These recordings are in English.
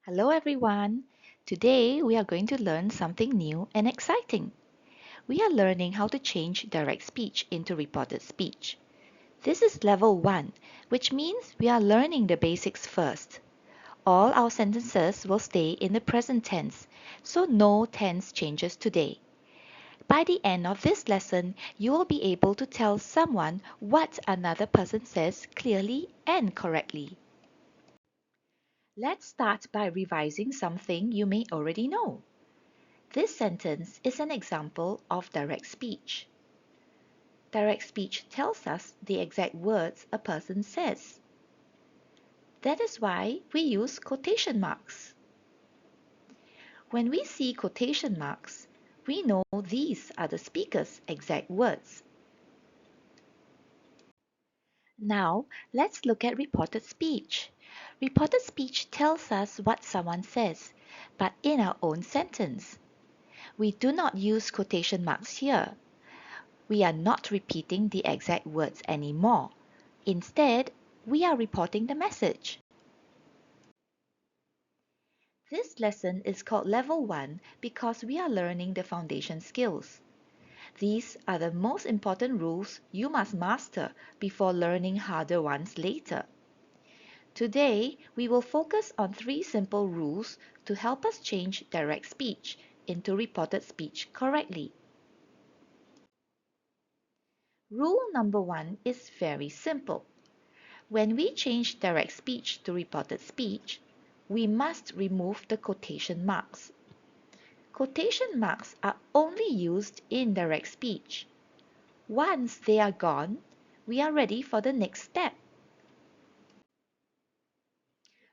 Hello everyone! Today we are going to learn something new and exciting. We are learning how to change direct speech into reported speech. This is level 1, which means we are learning the basics first. All our sentences will stay in the present tense, so no tense changes today. By the end of this lesson, you will be able to tell someone what another person says clearly and correctly. Let's start by revising something you may already know. This sentence is an example of direct speech. Direct speech tells us the exact words a person says. That is why we use quotation marks. When we see quotation marks, we know these are the speaker's exact words. Now, let's look at reported speech. Reported speech tells us what someone says, but in our own sentence. We do not use quotation marks here. We are not repeating the exact words anymore. Instead, we are reporting the message. This lesson is called Level 1 because we are learning the foundation skills. These are the most important rules you must master before learning harder ones later. Today, we will focus on 3 simple rules to help us change direct speech into reported speech correctly. Rule number 1 is very simple. When we change direct speech to reported speech, we must remove the quotation marks. Quotation marks are only used in direct speech. Once they are gone, we are ready for the next step.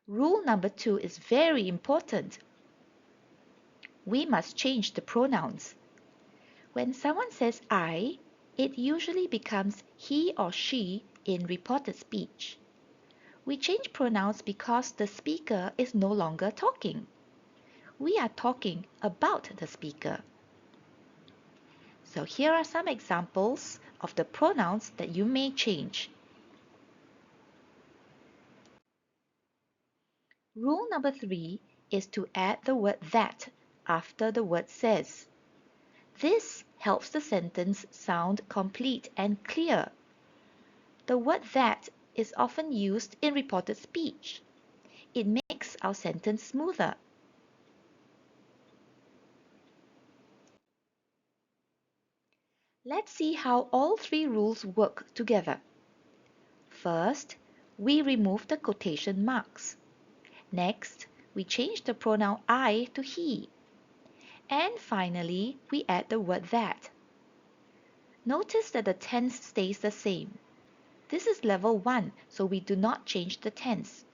Rule number 2 is very important. We must change the pronouns. When someone says I, it usually becomes he or she in reported speech. We change pronouns because the speaker is no longer talking. We are talking about the speaker. So here are some examples of the pronouns that you may change. Rule number 3 is to add the word that after the word says. This helps the sentence sound complete and clear. The word that is often used in reported speech. It makes our sentence smoother. Let's see how all 3 rules work together. First, we remove the quotation marks. Next, we change the pronoun I to he. And finally, we add the word that. Notice that the tense stays the same. This is level 1, so we do not change the tense.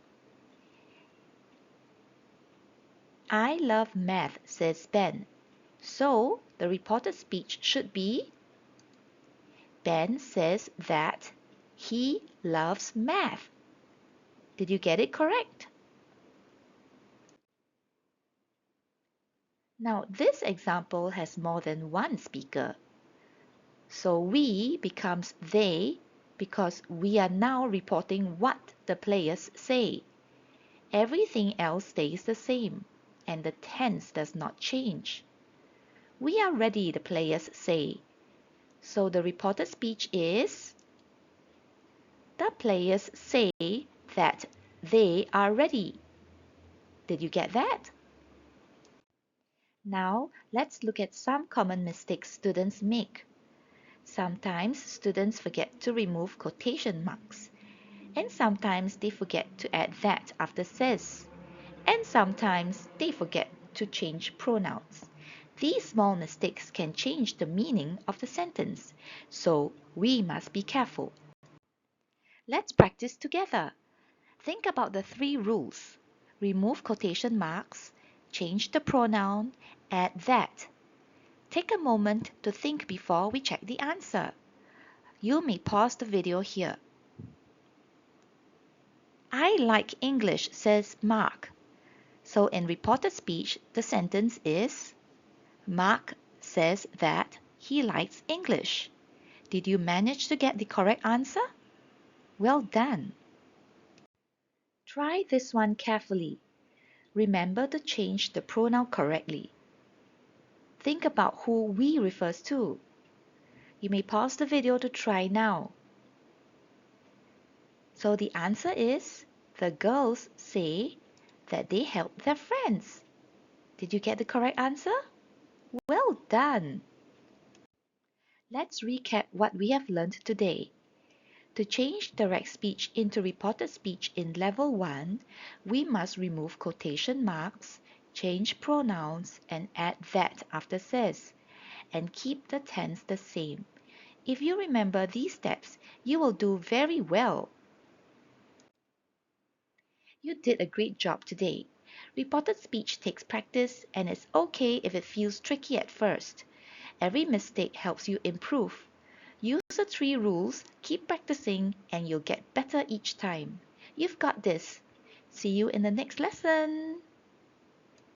I love math, says Ben. So, the reported speech should be Ben says that he loves math. Did you get it correct? Now, this example has more than one speaker. So we becomes they because we are now reporting what the players say. Everything else stays the same and the tense does not change. We are ready, the players say. So the reported speech is the players say that they are ready. Did you get that? Now, let's look at some common mistakes students make. Sometimes students forget to remove quotation marks, and sometimes they forget to add that after says, and sometimes they forget to change pronouns. These small mistakes can change the meaning of the sentence, so we must be careful. Let's practice together. Think about the 3 rules. Remove quotation marks, change the pronoun, add that. Take a moment to think before we check the answer. You may pause the video here. I like English, says Mark. So in reported speech, the sentence is Mark says that he likes English. Did you manage to get the correct answer? Well done. Try this one carefully. Remember to change the pronoun correctly. Think about who we refers to. You may pause the video to try now. So the answer is, the girls say that they help their friends. Did you get the correct answer? Well done! Let's recap what we have learned today. To change direct speech into reported speech in level 1, we must remove quotation marks, change pronouns, and add that after says, and keep the tense the same. If you remember these steps, you will do very well. You did a great job today. Reported speech takes practice, and it's okay if it feels tricky at first. Every mistake helps you improve. Use the 3 rules, keep practicing, and you'll get better each time. You've got this. See you in the next lesson.